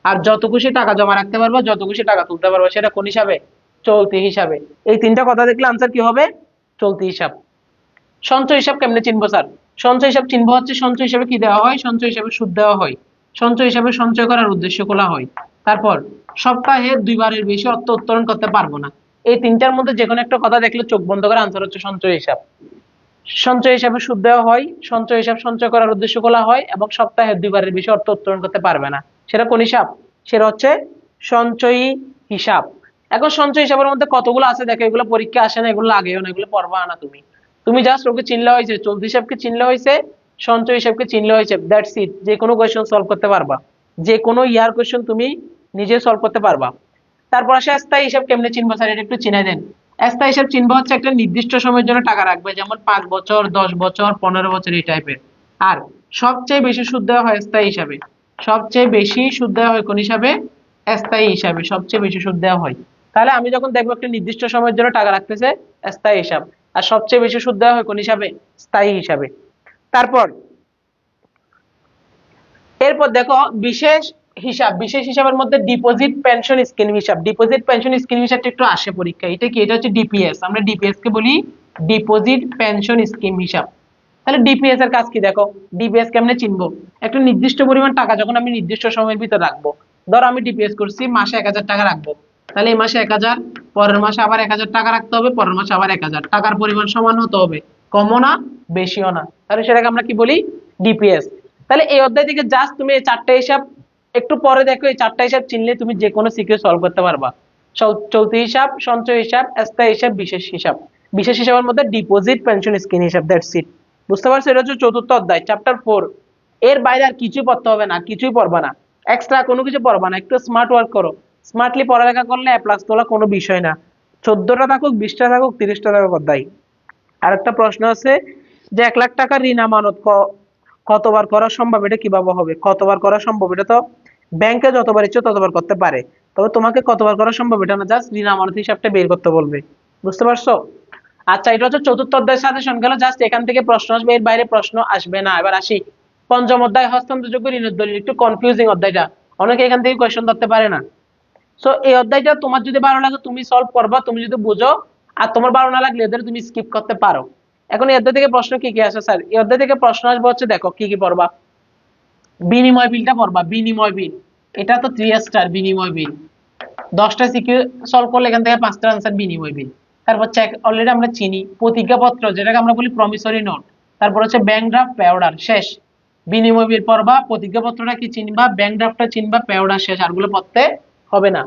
আর যত খুশি টাকা জমা রাখতে পারবো, যত খুশি টাকা তুলতে পারবো, সেটা কোন হিসাবে? চলতি হিসাবে। এই তিনটা কথা দেখলে আনসার কি হবে? চলতি হিসাব। সঞ্চয় হিসাব কেমনে চিনবো স্যার? সঞ্চয় হিসাব চিনবো হচ্ছে সঞ্চয় হিসাবে কি দেওয়া হয়, সঞ্চয় হিসাবে সুদ দেওয়া হয়, সঞ্চয় হিসাবে সঞ্চয় করার উদ্দেশ্য খোলা হয়। তারপর সপ্তাহে 2বারের বেশি অর্থ উত্তোলন করতে পারবো না। এই তিনটার মধ্যে যে কোনো একটা কথা দেখলে চোখ বন্ধ করে আনসার হচ্ছে সঞ্চয় হিসাব। সঞ্চয় হিসাবে সুদ দেওয়া হয়, সঞ্চয় হিসাব সঞ্চয় করার উদ্দেশ্য খোলা হয় এবং সপ্তাহে 2বারের বেশি অর্থ উত্তোলন করতে পারবে না। সেটা কোন হিসাব? সেটা হচ্ছে সঞ্চয়ী হিসাব। এখন সঞ্চয় হিসাবের মধ্যে কতগুলো আছে দেখো, এগুলো পরীক্ষা আসে না, এগুলো লাগেও না, এগুলো পড়বা না তুমি। তুমি জাস্ট ওকে চিনলে হয়েছে, চলতি হিসাবকে চিনলে হয়েছে, সঞ্চয় হিসাবকে চিনলে হয়েছে, দ্যাটস ইট। যে কোনো কোয়েশ্চন সলভ করতে পারবা, যে কোনো ইয়ার কোয়েশ্চন তুমি নিজে সলভ করতে পারবা। তারপর আসে স্থায়ী হিসাব কেমনে চিনবো স্যার, এটা একটু চিনাই দেন। স্থায়ী হিসাব চিনবো হচ্ছে একটা নির্দিষ্ট সময়ের জন্য টাকা রাখবে, যেমন 5 বছর, 10 বছর, 15 বছর, এই টাইপের। আর সবচেয়ে বেশি সুদ দেওয়া হয় স্থায়ী হিসাবে। সবচেয়ে বেশি সুদ দেওয়া হয় কোন হিসাবে? স্থায়ী হিসাবে সবচেয়ে বেশি সুদ দেওয়া হয়। তাহলে আমি যখন দেখবো একটা নির্দিষ্ট সময়ের জন্য টাকা রাখতেছে, স্থায়ী হিসাব। আর সবচেয়ে বেশি সুদ দেওয়া হয় কোন হিসাবে? স্থায়ী হিসাবে। তারপর এরপর দেখো বিশেষ হিসাব। বিশেষ হিসাবের মধ্যে ডিপোজিট পেনশন স্কিম হিসাব। ডিপোজিট পেনশন স্কিম হিসাবটা একটু আসে পরীক্ষা। এটা কি? এটা হচ্ছে ডিপিএস। আমরা ডিপিএস কে বলি ডিপোজিট পেনশন স্কিম হিসাব। তাহলে ডিপিএস এর কাজ কি দেখো। ডিপিএস কেমনে চিনবো? একটা নির্দিষ্ট পরিমাণ টাকা যখন আমি নির্দিষ্ট সময়ের ভিতর রাখবো, ধর আমি ডিপিএস করছি মাসে 1000 টাকা রাখবো, তাহলে এই মাসে 1000, পরের মাসে আবার 1000 টাকা রাখতে হবে, পরের মাসে আবার 1000, টাকার পরিমাণ সমান হতে হবে, কমও না বেশিও না। তাহলে সেটাকে আমরা কি বলি? ডিপিএস। তাহলে এই অধ্যায় থেকে জাস্ট তুমি এই 4টা হিসাব একটু পরে দেখো, এই 4টা হিসাব চিনলে তুমি যে কোনো সিকিউ সলভ করতে পারবা। চলতি হিসাব, সঞ্চয় হিসাব, স্থায়ী হিসাব, বিশেষ হিসাব। বিশেষ হিসাবের মধ্যে ডিপোজিট পেনশন স্কিম হিসাব, দ্যাটস ইট। বুঝতে পারছো? এটা হচ্ছে চতুর্থ অধ্যায়, চ্যাপ্টার 4। এর বাইরে আর কিছুই পড়তে হবে না, কিছুই পড়বা না, এক্সট্রা কোনো কিছু পড়বা না। একটু স্মার্ট ওয়ার্ক করো। স্মার্টলি পড়ালেখা করলে এ প্লাস তোলা কোনো বিষয় না। 14টা থাকুক, 20টা থাকুক, 30টা থাকুক অধ্যায়। আর একটা প্রশ্ন আছে যে 1 লাখ টাকা ঋণ আমানত কতবার করা সম্ভব, এটা কিভাবে হবে? কতবার করা সম্ভব এটা তো ব্যাংকে যতবার ইচ্ছে ততবার করতে পারে, তবে তোমাকে কতবার করা সম্ভব এটা না, জাস্ট ঋণ আমানত হিসাবটা বের করতে বলবে। বুঝতে পারছো? আচ্ছা, এটা হচ্ছে চতুর্থ অধ্যায় সাজেশন গেল। জাস্ট এখান থেকে প্রশ্ন আসবে, এর বাইরে প্রশ্ন আসবে না। এবার আসি পঞ্চম অধ্যায়, হস্তান্তরযোগ্য ঋণের দলিল। একটু কনফিউজিং অধ্যায়টা, অনেকে এখান থেকে কোয়েশ্চেন ধরতে পারে না। সো এই অধ্যায়টা তোমার যদি ভালো লাগে তুমি সলভ করবা, তুমি যদি বুঝো। আর তোমার ভালো না লাগলে এদের তুমি স্কিপ করতে পারো। এখন এই অধ্যায় থেকে প্রশ্ন কি কি আসে স্যার? এই অধ্যায় থেকে প্রশ্ন আসবে হচ্ছে, দেখো কি কি পড়বা। বিনিময় বিলটা পড়বা, বিনিময় বিল। এটা তো 3 স্টার বিনিময় বিল। 10টা সিকিউ সলভ করলে এখান থেকে 5টার আনসার বিনিময় বিল। তারপর চেক অলরেডি আমরা চিনি। প্রতিজ্ঞাপত্র, যেটাকে আমরা বলি প্রমিসরি নোট। তারপর হচ্ছে ব্যাংক ড্রাফট, পে অর্ডার, শেষ। বিনিময় বিল পড়বা, প্রতিজ্ঞাপত্রটা কি চিনবা, ব্যাংক ড্রাফটটা চিনবা, পে অর্ডার শেষ, আরগুলো পড়তে হবে না।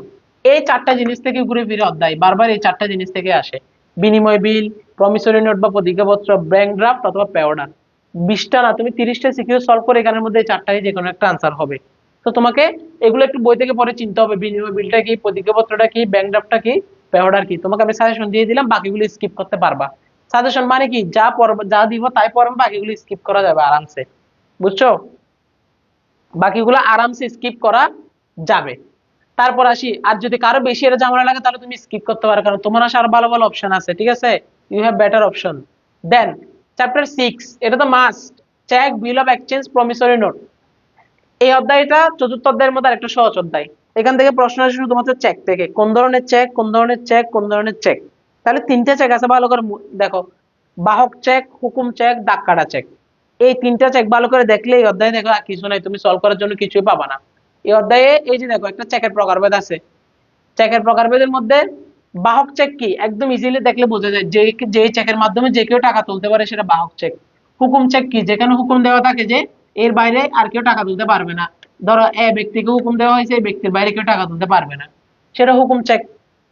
এই চারটা জিনিস থেকে ঘুরে ফিরে অধ্যায় বারবার এই চারটা জিনিস থেকে আসে। বিনিময় বিল, প্রমিসরি নোট বা প্রতিজ্ঞাপত্র, ব্যাংক ড্রাফট অথবা পে অর্ডার। 20টা না, তুমি 30টা সিকিউ সলভ করে এখানের মধ্যে এই চারটাই যে কোনো একটা আনসার হবে। তো তোমাকে এগুলো একটু বই থেকে পরে চিনতে হবে, বিনিময় বিলটা কি, প্রতিজ্ঞাপত্রটা কি, ব্যাংক ড্রাফটটা কি, পে অর্ডার কি। তোমাকে আমি সাজেশন দিয়ে দিলাম, বাকিগুলো স্কিপ করতে পারবা। সাজেশন মানে কি, যা পড়বা, যা দিব তাই পড়বা, বাকিগুলো স্কিপ করা যাবে আরামসে, বুঝছো? বাকিগুলো আরামসে স্কিপ করা যাবে। তারপর আসি, আর যদি কারো বেশি এটা ঝামেলা লাগে তাহলে তুমি স্কিপ করতে পারো, কারণ তোমার কাছে আরো ভালো ভালো অপশন আছে, ঠিক আছে? You have better option. Then chapter 6, এটা তো must, cheque, bill of exchange, promissory note. এই অধ্যায়টা চতুর্থ অধ্যায়ের মধ্যে একটা সহজ অধ্যায়। এখান থেকে প্রশ্ন আসে শুধুমাত্র চেক থেকে, কোন ধরনের চেক, কোন ধরনের চেক, কোন ধরনের চেক। তাহলে তিনটা চেক আছে, ভালো করে দেখো, বাহক চেক, হুকুম চেক, দাগ কাটা চেক। এই তিনটা চেক ভালো করে দেখলে এই অধ্যায়ে দেখো আর কিছু নাই, তুমি সলভ করার জন্য কিছুই পাবা না। এই অধ্যায়ে এই যে দেখো একটা চেকের প্রকারভেদ আছে। চেকের প্রকারভেদের মধ্যে বাহক চেক কি, একদম ইজিলি দেখলে বোঝা যায়, যে যে চেকের মাধ্যমে যে কেউ টাকা তুলতে পারে সেটা বাহক চেক। হুকুম চেক কি, যেখানে হুকুম দেওয়া থাকে যে এর বাইরে আর কেউ টাকা তুলতে পারবে না, ধরো ব্যক্তিকে হুকুম দেওয়া হয়েছে এই ব্যক্তির বাইরে কেউ টাকা তুলতে পারবে না, সেটা হুকুম চেক।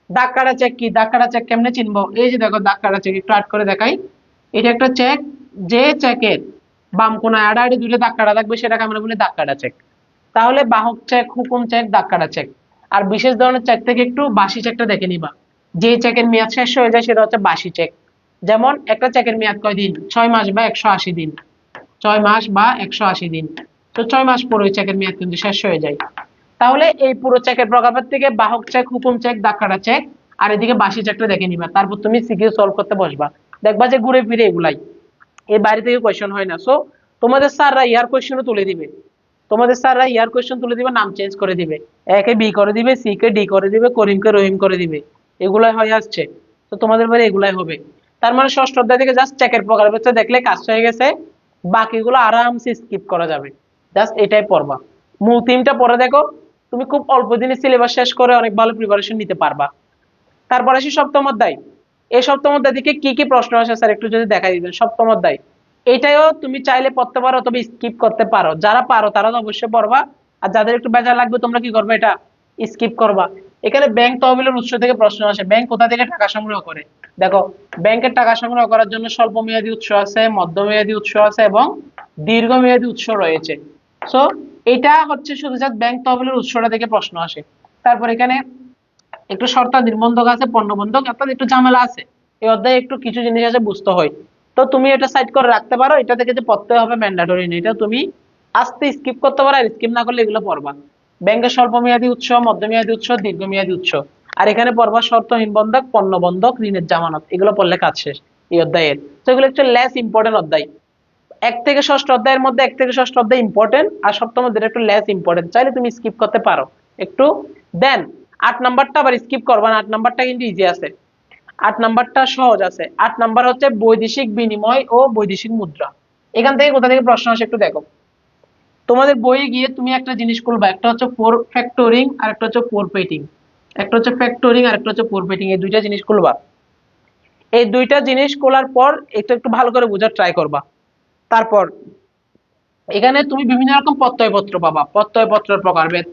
দাগ কাটা চেক কি, দাগ কাটা চেক কেমনে চিনবো, এই যে দেখো দাগ কাটা চেক, একটু আট করে দেখাই। এটা একটা চেক, যে চেকের বাম কোনায় আড়াআড়ি দুটো দাগ কাটা থাকবে সেটাকে আমরা বলি দাগ কাটা চেক। তাহলে বাহক চেক, হুকুম চেক, দাগ কাটা চেক। আর বিশেষ ধরনের চেক থেকে একটু বাসি চেকটা দেখে নিবা, যে চেকের মেয়াদ শেষ হয়ে যায় সেটা হচ্ছে বাসি চেক। যেমন একটা চেকের মেয়াদ কয়দিন, 6 মাস বা 180 দিন, 6 মাস বা 180 দিন। তো 6 মাস পরে ওই চেকের মেয়াদ কিন্তু শেষ হয়ে যায়। তাহলে এই পুরো চেকের প্রকারভেদ থেকে বাহক চেক, হুকুম চেক, দাগ কাটা চেক, আর এদিকে বাসি চেকটা দেখে নিবা, তারপর তুমি সিকিউ সলভ করতে বসবা, দেখবা যে ঘুরে ফিরে এগুলাই, এই বাইরে থেকে কোয়েশ্চেন হয় না। সো তোমাদের স্যাররা ইয়ার কোয়েশ্চেনও তুলে দিবে, তোমাদের স্যাররা ইয়ার কোয়েশ্চেন তুলে দিবে, নাম চেঞ্জ করে দিবে, একে বি করে দিবে, সি কে ডি করে দিবে, করিমকে রহিম করে দিবে, এগুলাই হয়ে আসছে। তো তোমাদের বাড়ি এগুলাই হবে। তার মানে ষষ্ঠ অধ্যায় থেকে জাস্ট চেকের প্রকারভেদটা দেখলে কাজ হয়ে গেছে, বাকিগুলো আরামসে স্কিপ করা যাবে, জাস্ট এটাই পড়বা। মূল থিমটা পড়ে দেখো, তুমি খুব অল্প দিনে সিলেবাস শেষ করে অনেক ভালো প্রিপারেশন নিতে পারবা। তারপর আসি সপ্তম অধ্যায়। এই সপ্তম অধ্যায় থেকে কি কি প্রশ্ন আসে স্যার একটু যদি দেখাই দিবেন। সপ্তম অধ্যায় এটাও তুমি চাইলে পড়তে পারো, তবে স্কিপ করতে পারো, যারা পারো তারা তো অবশ্যই পড়বা, আর যাদের একটু বেজার লাগবে তোমরা কি করবে, এটা স্কিপ করবা। এখানে ব্যাংক তহবিলের উৎস থেকে প্রশ্ন আসে, ব্যাংক কোথা থেকে টাকা সংগ্রহ করে। দেখো, ব্যাংকের টাকা সংগ্রহ করার জন্য স্বল্প মেয়াদী উৎস আছে, মধ্যমেয়াদী উৎস আছে এবং দীর্ঘমেয়াদী উৎস রয়েছে। সো এটা হচ্ছে শুধু জাস্ট ব্যাংক তহবিলের উৎসটা থেকে প্রশ্ন আসে। তারপর এখানে একটু শর্তাদি বন্ধক আছে, পণ্য বন্ধক, অর্থাৎ একটু ঝামেলা আছে এই অধ্যায়ে, একটু কিছু জিনিস আছে বুঝতে হয়। তো তুমি এটা সাইড করে রাখতে পারো, এটা থেকে যে পড়তে হবে ম্যান্ডেটরি নেই, এটা তুমি আস্তে স্কিপ করতে পারো, আর স্কিপ না করলে এগুলো পড়বা। ব্যাংকের স্বল্প মেয়াদী উৎস, মধ্যমেয়াদী উৎস, দীর্ঘমেয়াদী উৎস, আর এখানে পড়বা শর্তহীন বন্ধক, পণ্য বন্ধক, ঋণের জামানত, এগুলো পড়লে কাজ শেষ এই অধ্যায়ের। তো এগুলো একটু লেস ইম্পর্টেন্ট অধ্যায়। এক থেকে ষষ্ঠ অধ্যায়ের মধ্যে এক থেকে ষষ্ঠ অধ্যায় ইম্পর্টেন্ট, আর সপ্তম অধ্যায় একটু লেস ইম্পর্টেন্ট, চাইলে তুমি স্কিপ করতে পারো একটু। দেন 8 নাম্বারটা আবার স্কিপ করবা না, 8 নাম্বারটা কিন্তু ইজি আছে, 8 নাম্বারটা সহজ আছে। 8 নাম্বার হচ্ছে বৈদেশিক বিনিময় ও বৈদেশিক মুদ্রা। এখান থেকে কোথা থেকে প্রশ্ন আসে একটু দেখো, তোমাদের বইয়ে গিয়ে তুমি একটা জিনিস করবা, একটা হচ্ছে ফোর ফ্যাক্টরিং আর একটা হচ্ছে ফোর পেটিং, একটা হচ্ছে ফ্যাক্টরিং আর একটা হচ্ছে ফোর পেটিং, এই দুইটা জিনিস করবা। এই দুইটা জিনিস খোলার পর এটা একটু ভালো করে বোঝার ট্রাই করবা। তারপর এখানে তুমি বিভিন্ন রকম প্রত্যয়পত্র পাবা, প্রত্যয়পত্রের প্রকারভেদ,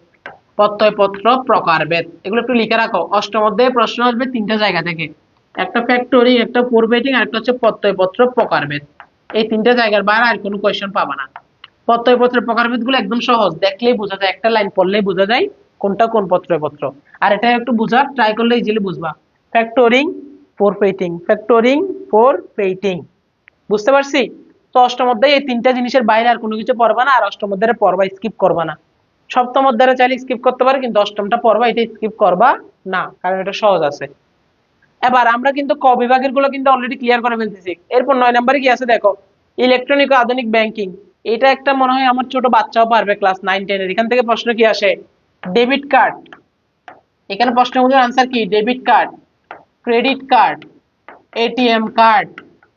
প্রত্যয়পত্র প্রকারভেদ, এগুলো একটু লিখে রাখো। অষ্টম অধ্যায়ে প্রশ্ন আসবে তিনটা জায়গা থেকে, একটা ফ্যাক্টরিং, একটা ফোরবেটিং আর একটা হচ্ছে প্রত্যয়পত্র প্রকারভেদ। এই তিনটা জায়গার বাইরে আর কোনো কোয়েশ্চেন পাবা না। প্রত্যয়পত্রের প্রকারভেদ গুলো একদম সহজ, দেখলেই বোঝা যায়, একটা লাইন পড়লেই বোঝা যায় কোনটা কোন প্রত্যয়পত্র। আর এটা একটু বোঝার ট্রাই করলে ইজিলি বুঝবা। ফ্যাক্টরিং, ফোরপেটিং, ফ্যাক্টরিং, ফোরপেটিং, বুঝতে পারছি? তো অষ্টম অধ্যায়ে এই তিনটা জিনিসের বাইরে আর কোনো কিছু পড়বা না, আর অষ্টম অধ্যায়ে পড়বা, স্কিপ করবা না। সপ্তম অধ্যায়ে চাইলে স্কিপ করতে পারো, কিন্তু অষ্টমটা পড়বা, এটা স্কিপ করবা না, কারণ এটা সহজ আছে। এবার আমরা কিন্তু ক বিভাগের গুলো কিন্তু অলরেডি ক্লিয়ার করে ফেলতেছি। এরপর 9 নম্বরে কি আছে দেখো, ইলেকট্রনিক ও আধুনিক ব্যাংকিং। এটা একটা মনে হয় আমার ছোট বাচ্চাও পারবে, ক্লাস 9-10 এর। এখান থেকে প্রশ্ন কি আসে, ডেবিট কার্ড, এখানে প্রশ্নগুলোর আনসার কি, debit card, credit card, ATM card,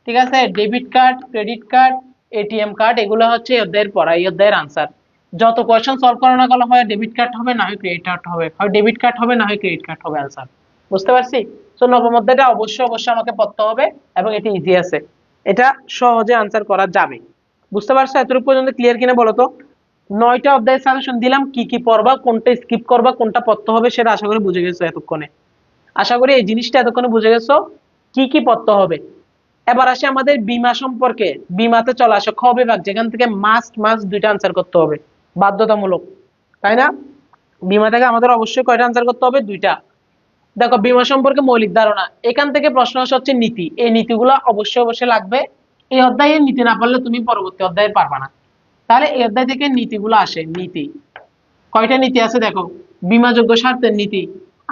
ঠিক আছে? Debit card, credit card, ATM card, এগুলো হচ্ছে এই অধ্যায়ের পড়া, এই অধ্যায়ের আনসার। যত কোয়েশ্চেন সলভ করা না গেলে হয় ডেবিট কার্ড হবে, না হয় ক্রেডিট কার্ড হবে, হয় ডেবিট কার্ড হবে, না হয় ক্রেডিট কার্ড হবে আনসার। বুঝতে পারছি? তো নবম অধ্যায়টা অবশ্যই অবশ্যই আমাকে পড়তে হবে, এবং এটা ইজি আছে, এটা সহজে আনসার করা যাবে। বুঝতে পারছো? এতটুকু পর্যন্ত ক্লিয়ার কিনা বলো তো? 9টা অধ্যায় সাজেশন দিলাম, কি কি পড়বা, কোনটা স্কিপ করবা, কোনটা পড়তে হবে সেটা আশা করি বুঝে গেছো এতক্ষণে। আশা করি এই জিনিসটা এতক্ষণে বুঝে গেছো, কি কি পড়তে হবে। এবার আসে আমাদের বীমা সম্পর্কে। বীমাতে চলে আসো খ বিভাগ, যেখান থেকে মাস্ট মাস্ট দুইটা আনসার করতে হবে, বাধ্যতামূলক, তাই না? বীমা থেকে আমাদের অবশ্যই কয়টা আনসার করতে হবে? দুইটা। দেখো বীমা সম্পর্কে মৌলিক ধারণা, এখান থেকে প্রশ্ন আসে হচ্ছে নীতি। এই নীতিগুলো অবশ্যই অবশ্যই লাগবে। এই অধ্যায়ে নীতি না পারলে তুমি পরবর্তী অধ্যায়ে পারবা না। তাহলে এই অধ্যায় থেকে নীতিগুলো আসে। নীতি কয়টা নীতি আছে দেখো: বীমাযোগ্য স্বার্থের নীতি,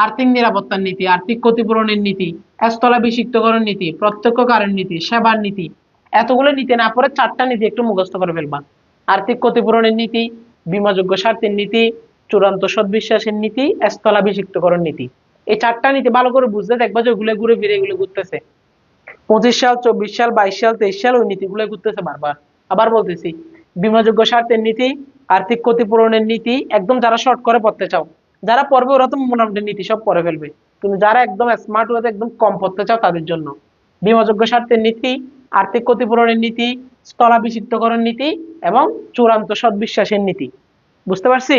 আর্থিক নিরাপত্তার নীতি, আর্থিক ক্ষতিপূরণের নীতি, স্থলাভিষিক্তকরণ নীতি, প্রত্যক্ষ কারণ নীতি, সেবার নীতি। এতগুলো নীতি না পড়ে 4টা নীতি একটু মুখস্থ করে ফেলবা। আর্থিক ক্ষতিপূরণের নীতি, বীমাযোগ্য স্বার্থের নীতি, চূড়ান্ত সদ্বিশ্বাসের নীতি, স্থলাভিষিক্তকরণ নীতি। এই 4টা নীতি ভালো করে বুঝতে দেখবা যে ওগুলো ঘুরে ফিরে এগুলো ঘুরতেছে। 25 সাল, 24 সাল, 22 সাল, 23 সাল ওই নীতিগুলো ঘুরতেছে বারবার। আবার বলতেছি, বীমাযোগ্য স্বার্থের নীতি, আর্থিক ক্ষতিপূরণের নীতি, একদম যারা শর্ট করে পড়তে চাও, যারা পড়বে ওরা তো মোটামুটি নীতি সব পড়ে ফেলবে, কিন্তু যারা একদম স্মার্ট ওয়েতে একদম কম পড়তে চাও তাদের জন্য বীমাযোগ্য স্বার্থের নীতি, আর্থিক ক্ষতিপূরণের নীতি, স্থলাভিষিক্তকরণ নীতি এবং চূড়ান্ত সদ্বিশ্বাসের নীতি। বুঝতে পারছি?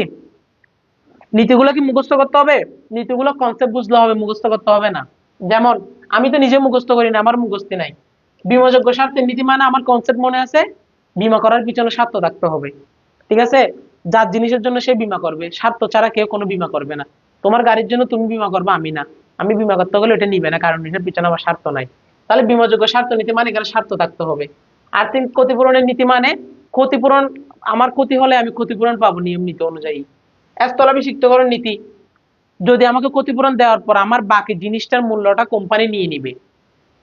নীতিগুলো কি মুখস্থ করতে হবে? নীতিগুলো কনসেপ্ট বুঝলে হবে, মুখস্থ করতে হবে না। যেমন আমি তো নিজে মুখস্থ করি না, আমার মুখস্থ নাই। বীমাযোগ্য স্বার্থের নীতি মানে আমার কনসেপ্ট মনে আছে, বীমা করার পিছনে স্বার্থ থাকতে হবে। ঠিক আছে? যার জিনিসের জন্য সে বীমা করবে, স্বার্থ ছাড়া কেউ কোনো বীমা করবে না। তোমার গাড়ির জন্য তুমি বীমা করবে, আমি না। আমি বীমা করতে গেলে এটা নিবে না, কারণ এটার পিছনে আমার স্বার্থ নাই। তাহলে বীমাযোগ্য স্বার্থ নীতি মানে এখানে স্বার্থ থাকতে হবে। আর্থিক ক্ষতিপূরণের নীতি মানে ক্ষতিপূরণ, আমার ক্ষতি হলে আমি ক্ষতিপূরণ পাবো নিয়ম নীতি অনুযায়ী। স্থলাভিষিক্তকরণ নীতি, যদি আমাকে ক্ষতিপূরণ দেওয়ার পর আমার বাকি জিনিসটার মূল্যটা কোম্পানি নিয়ে নিবে,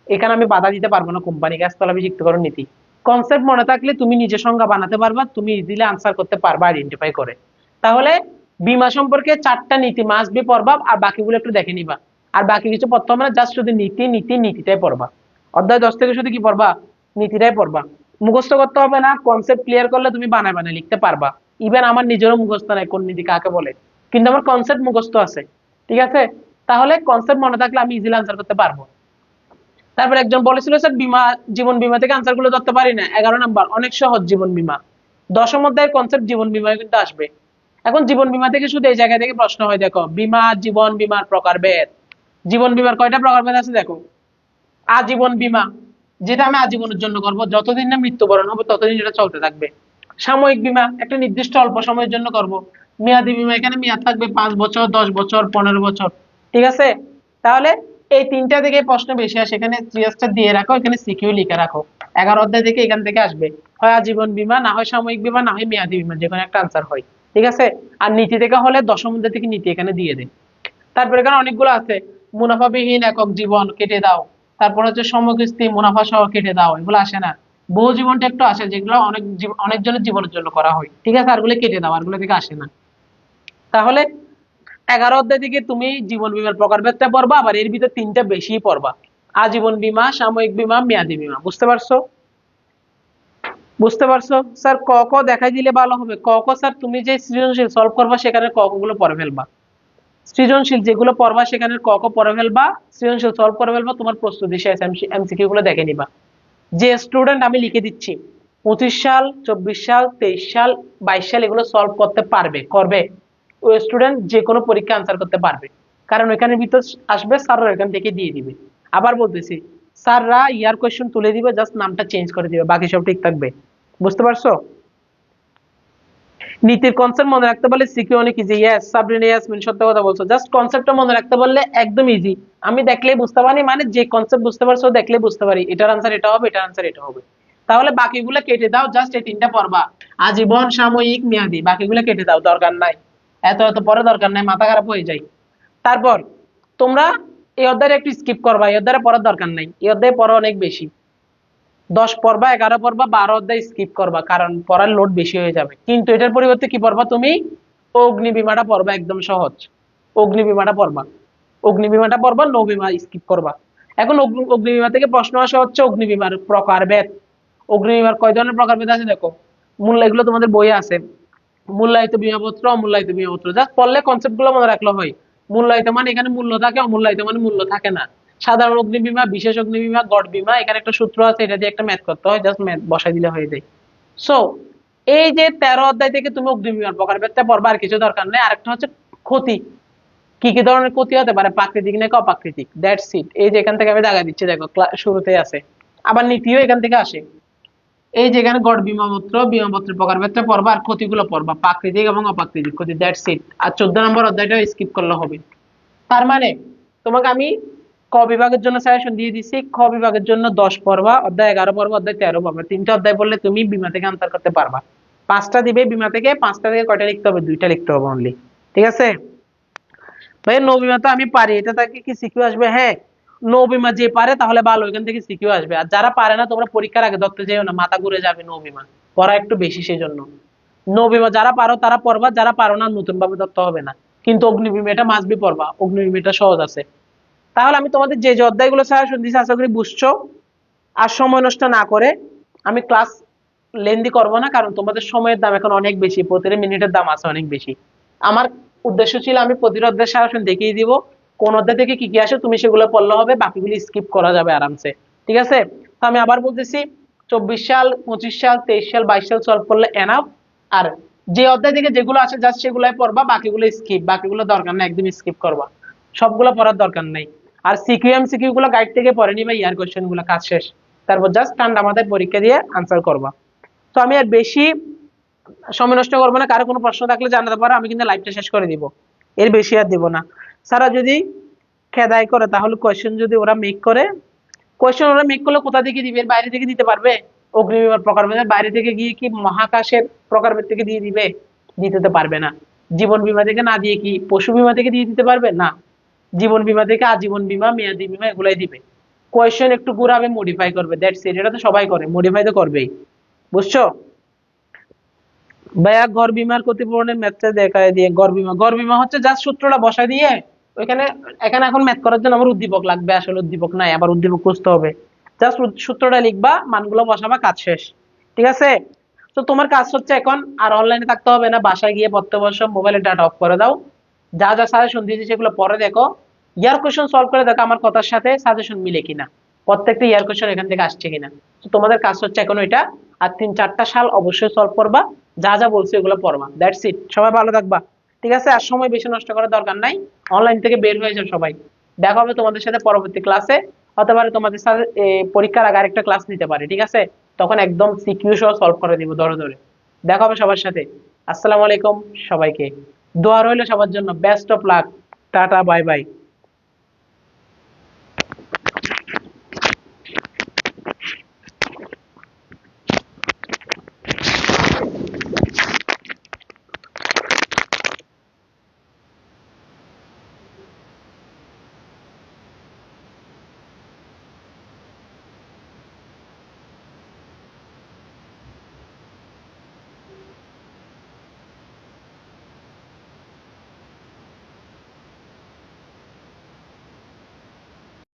এখানে আমি বাধা দিতে পারবো না কোম্পানিকে। স্থলাভিষিক্তকরণ নীতি কনসেপ্ট মনে থাকলে তুমি নিজে সংজ্ঞা বানাতে পারবা, তুমি ইজিলি আনসার করতে পারবা আইডেন্টিফাই করে। তাহলে বীমা সম্পর্কে 4টা নীতি মাস্ট বি পড়বা, আর বাকিগুলো একটু দেখে নিবা। আর বাকি কিছু পড়তে হবে না, জাস্ট শুধু নীতি নীতি নীতিটাই পড়বা। অধ্যায় 10 থেকে শুধু কি পড়বা? নীতিটাই পড়বা। মুখস্থ করতে হবে না, কনসেপ্ট ক্লিয়ার করলে তুমি বানায় বানায় লিখতে পারবা। ইভেন আমার নিজেরও মুখস্থ নাই কোন নীতি কাকে বলে, কিন্তু আমার কনসেপ্ট মুখস্থ আছে। ঠিক আছে? তাহলে কনসেপ্ট মনে থাকলে আমি ইজিলি আনসার করতে পারবো। তারপর একজন বলেছিল স্যার বীমা, জীবন বীমা থেকে আনসার গুলো ধরতে পারি না। 11 নম্বর অনেক সহজ, জীবন বীমা। 10ম অধ্যায়ের কনসেপ্ট জীবন বীমা কিন্তু আসবে। এখন জীবন বীমা থেকে শুধু এই জায়গা থেকে প্রশ্ন হয়, দেখো বীমা, জীবন বীমার প্রকারভেদ। জীবন বীমার কয়টা প্রকারভেদ আছে দেখো: আজীবন বীমা, যেটা আমি আজীবনের জন্য করব, যতদিন না মৃত্যুবরণ হবে ততদিন এটা চলতে থাকবে। সাময়িক বীমা, একটা নির্দিষ্ট অল্প সময়ের জন্য করব। মেয়াদি বীমা, এখানে মেয়াদ থাকবে 5 বছর, 10 বছর, 15 বছর। ঠিক আছে? তাহলে এই 3টা থেকে প্রশ্ন বেশি আসে, এখানে সিরিয়াসটা দিয়ে রাখো, এখানে সিকিউ লিখে রাখো। 11 অধ্যায় থেকে এখান থেকে আসবে, হয় আজীবন বীমা, না হয় সাময়িক বীমা, না হয় মেয়াদি বীমা, যে কোনো একটা আনসার হয়। ঠিক আছে? আর নীতি থেকে হলে 10ম অধ্যায় থেকে নীতি এখানে দিয়ে দেয়। তারপরে এখানে অনেকগুলো আছে, মুনাফাবিহীন একক জীবন কেটে দাও, তারপর হচ্ছে সমকিস্তি মুনাফা সহ কেটে দাও, এগুলো আসে না। বহু জীবনটা একটু আসে, যেগুলো অনেকজনের জীবনের জন্য করা হয়। ঠিক আছে? আরগুলো কেটে দাও, আরগুলো থেকে আসে না। তাহলে 11 অধ্যায় থেকে তুমি জীবন বীমার প্রকারভেদটা পড়বা, আবার এর ভিতর 3টা বেশি পড়বা: আজীবন বীমা, সাময়িক বীমা, মেয়াদি বীমা। বুঝতে পারছো? বুঝতে পারছো? স্যার ক ক দেখাই দিলে ভালো হবে। ক ক স্যার তুমি যে সৃজনশীল সলভ করবা সেখানে ক ক গুলো পড়ে ফেলবা। সৃজনশীল যেগুলো পড়বা সেখানে ক ক পড়ে ফেলবা, সৃজনশীল সলভ করে ফেলবা, তোমার প্রস্তুতি শেষ, এমসিকিউ গুলো দেখে নিবা। যে স্টুডেন্ট, আমি লিখে দিচ্ছি, 25 সাল, 24 সাল, 23 সাল, 22 সাল এগুলো সলভ করতে পারবে, করবে, ওই স্টুডেন্ট যে কোনো পরীক্ষা আনসার করতে পারবে। কারণ ওইখানে ভিতর আসবে, স্যাররা এখান থেকে দিয়ে দিবে। আবার বলতেছি, স্যাররা ইয়ার কোয়েশ্চেন তুলে দিবে, জাস্ট নামটা চেঞ্জ করে দিবে, বাকি সব ঠিক থাকবে। বুঝতে পারছো? নীতির কনসেপ্ট মনে রাখতে পারলে সিকিউ অনেক ইজি। ইয়েস সাবরিনা, ইয়াসমিন সত্য কথা বলছো। জাস্ট কনসেপ্টটা মনে রাখতে পারলে একদম ইজি। আমি দেখলেই বুঝতে পারি, মানে যে কনসেপ্ট বুঝতে পারছো দেখলেই বুঝতে পারি এটার আনসার এটা হবে, এটার আনসার এটা হবে। তাহলে বাকিগুলো কেটে দাও, জাস্ট এই 3টা পড়বা: আজীবন, সাময়িক, মেয়াদি। বাকিগুলো কেটে দাও, দরকার নাই, এত এত পরে দরকার নাই, মাথা খারাপ হয়ে যায়। তারপর তোমরা এই অধ্যায়ে একটু স্কিপ করবা, এই অধ্যায়ে পড়ার দরকার নাই, এই অধ্যায়ে পড়া অনেক বেশি। 10 পড়বা, 11 পড়বা, 12 অধ্যায় স্কিপ করবা, কারণ পড়ার লোড বেশি হয়ে যাবে। কিন্তু এটার পরিবর্তে কি পড়বা তুমি? অগ্নিবীমাটা পড়বা, একদম সহজ। অগ্নিবীমাটা পড়বা, অগ্নিবীমাটা পড়বা, নৌবীমা স্কিপ করবা। এখন অগ্নিবীমা থেকে প্রশ্ন আসা হচ্ছে অগ্নিবীমার প্রকারভেদ। অগ্নিবীমার কয় ধরনের প্রকারভেদ আছে দেখো, মূল্য, এগুলো তোমাদের বইয়ে আছে। মূল্যায়িত বীমাপত্র, অমূল্যায়িত বীমাপত্র, জাস্ট পড়লে কনসেপ্ট গুলো মনে রাখলে হয়। মূল্যায়িত মানে এখানে মূল্য থাকে, অমূল্যায়িত মানে মূল্য থাকে না। সাধারণ অগ্নিবীমা, বিশেষ অগ্নিবীমা, গড় বীমা, এখানে একটা সূত্র আছে, এটা দিয়ে একটা ম্যাথ করতে হয়, জাস্ট ম্যাথ বসাই দিলে হয়ে যায়। সো এই যে 13 অধ্যায় থেকে তুমি অগ্নিবিমার প্রকারভেদটা পড়বা, আর কিছু দরকার নেই। আরেকটা হচ্ছে ক্ষতি, কি কি ধরনের ক্ষতি হতে পারে, প্রাকৃতিক নাকি অপ্রাকৃতিক, দ্যাটস ইট। এই যে এখান থেকে আমি দাগা দিচ্ছি, দেখো শুরুতেই আছে। আবার নীতিও এখান থেকে আসে। এই যে এখানে গড় বিমাপত্র, বিমাপত্রের প্রকারভেদটা পড়বা, আর ক্ষতিগুলো পড়বা, প্রাকৃতিক এবং অপ্রাকৃতিক ক্ষতি, দ্যাটস ইট। আর 14 নম্বর অধ্যায়টা স্কিপ করলে হবে। তার মানে তোমাকে আমি ক বিভাগের জন্য সাজেশন দিয়ে দিচ্ছি। খ বিভাগের জন্য 10 পড়বা, অধ্যায় 11 পড়বা, অধ্যায় 13 পড়বা। 3টা অধ্যায় পড়লে তুমি বিমা থেকে আনসার করতে পারবা। 5টা দিবে বিমা থেকে, 5টা থেকে কয়টা লিখতে হবে? 2টা লিখতে হবে অনলি। ঠিক আছে ভাই? নৌবিমা তো আমি পারি, এটা থেকে কি সিকিউ আসবে? হ্যাঁ, নৌবিমা যে পারে তাহলে ভালো, এখান থেকে সিকিউ আসবে। আর যারা পারে না, তোমরা পরীক্ষার আগে ধরতে যেও না, মাথা ঘুরে যাবে। নৌবিমা পড়া একটু বেশি, সেই জন্য নৌবিমা যারা পারো তারা পড়বা, যারা পারো না নতুন ভাবে ধরতে হবে না। কিন্তু অগ্নিবিমা এটা মাস্ট বি পড়বা, অগ্নিবিমা এটা সহজ আছে। তাহলে আমি তোমাদের যে যে অধ্যায়গুলো সাজেশন দিচ্ছি আশা করি বুঝছো। আর সময় নষ্ট না করে, আমি ক্লাস লেন্দি করব না, কারণ তোমাদের সময়ের দাম এখন অনেক বেশি, প্রতিটা মিনিটের দাম আছে অনেক বেশি। আমার উদ্দেশ্য ছিল আমি প্রতিটা অধ্যায় সাজেশন দেখিয়ে দিব, কোন অধ্যায় থেকে কি কি আসে তুমি সেগুলো পড়লে হবে, বাকিগুলো স্কিপ করা যাবে আরামসে। ঠিক আছে? তো আমি আবার বলতেছি, 24 সাল, 25 সাল, 23 সাল, 22 সাল সলভ করলে এনাফ। আর যে অধ্যায় থেকে যেগুলো আসে জাস্ট সেগুলাই পড়বা, বাকিগুলো স্কিপ, বাকিগুলো দরকার নেই, একদম স্কিপ করবা, সবগুলো পড়ার দরকার নেই। আর সিকিউ এমসিকিউ গুলো গাইড থেকে পড়ে নিবা, ইয়ার কোশ্চেন গুলো কাজ শেষ। তারপর জাস্ট ঠান্ডা মাথায় পরীক্ষা দিয়ে আনসার করবা। তো আমি আর বেশি সময় নষ্ট করবো না, কারো কোনো প্রশ্ন থাকলে জানাতে পারো, আমি কিন্তু লাইভটা শেষ করে দিব, এর বেশি আর দিব না। সারা যদি খেদাই করে তাহলে কোশ্চেন যদি ওরা মেক করে, কোশ্চেন ওরা মেক করলে কোথা থেকে দিবে? এর বাইরে থেকে দিতে পারবে? অগ্নিবিমার প্রকারভেদের বাইরে থেকে গিয়ে কি মহাকাশের প্রকারভেদ থেকে দিয়ে দিবে? দিতে তো পারবে না। জীবন বীমা থেকে না দিয়ে কি পশু বীমা থেকে দিয়ে দিতে পারবে? না। জীবন বীমা থেকে আজীবন বীমা, মেয়াদি বীমা এগুলাই দিবে। কোয়েশ্চেন একটু ঘুরাবে, মডিফাই করবে, দ্যাটস ইট। এটা তো সবাই করে, মডিফাই তো করবেই। বুঝছো ভাইয়া? গড় বিমার ক্ষতিপূরণের ম্যাথটা দেখায় দিয়ে, গড় বিমা হচ্ছে জাস্ট সূত্রটা বসাই দিয়ে ওইখানে, এখানে এখন ম্যাথ করার জন্য আমার উদ্দীপক লাগবে, আসলে উদ্দীপক নাই, আবার উদ্দীপক খুঁজতে হবে। জাস্ট সূত্রটা লিখবা, মানগুলো বসাবা, কাজ শেষ। ঠিক আছে? তো তোমার কাজ হচ্ছে এখন আর অনলাইনে থাকতে হবে না, বাসায় গিয়ে পড়তে বসো, মোবাইলের ডাটা অফ করে দাও, যা যা সাজেশন দিয়েছি সেগুলো পরে দেখো, ইয়ার কোশ্চেন সলভ করে দেখো আমার কথার সাথে সাজেশন মিলে কিনা, প্রত্যেকটা ইয়ার কোশ্চেন এখান থেকে আসছে কিনা। তো তোমাদের কাজ হচ্ছে এখন ওইটা, আর 3-4টা সাল অবশ্যই সলভ করবা, যা যা বলছি ওগুলো পড়বা, দ্যাটস ইট। সবাই ভালো থাকবা। ঠিক আছে? আর সময় বেশি নষ্ট করার দরকার নাই, অনলাইন থেকে বের হয়ে যাও সবাই। দেখা হবে তোমাদের সাথে পরবর্তী ক্লাসে, হতে পারে তোমাদের সাথে পরীক্ষার আগে আরেকটা ক্লাস নিতে পারে। ঠিক আছে? তখন একদম সিকিউ সহ সলভ করে দিব ধরে ধরে। দেখা হবে সবার সাথে। আসসালামু আলাইকুম সবাইকে, দোয়া রইল সবার জন্য, best of luck, tata, bye bye.